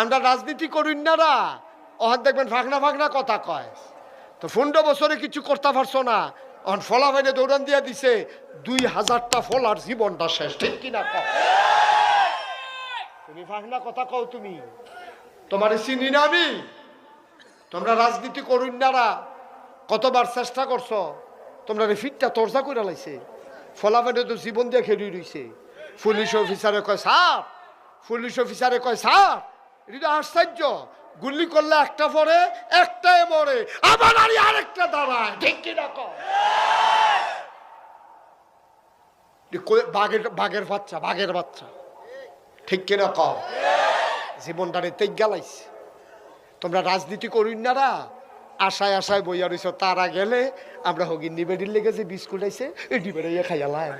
আমরা রাজনীতি করুন না রা অহন দেখবেন ফাঁকনা ফাঁকনা কথা কয়। তো 15 বছরে কিছু করতে পারছো না, অহন ফলা ভাইনে দৌড়ান দিয়া দিছে 2000টা ফলার জীবনটা শেষ। ঠিক কিনা কও? তুমি ফাঁকনা কথা কও। তুমি তোমারে চিনি না আমি। তোমরা রাজনীতি করুন না রা কতবার চেষ্টা করছো, তোমরা ফিটটা তরজা করে লাইছে। ফলা ভাইনে তো জীবন দিয়ে খেলি রইছে। পুলিশ অফিসারে কয় স্যার, পুলিশ অফিসারে কয় স্যার এটা আশ্চর্য, গুলি করলে একটা পরে একটাই মরে, আবার আরেকটা দাঁড়ায়। ঠিক কিনা কও? বাঘের বাচ্চা, বাঘের বাচ্চা। ঠিক কিনা কও? জীবনটারে তেজ গালাইছে। তোমরা রাজনীতি করুন না রা আশায় আশায় বইয়া রইছ, তারা গেলে আমরা হগিন নিবেডির লেগেছে বিস্কুট আইছে এই ডিবেড়াইয়া খাইয়ালাম।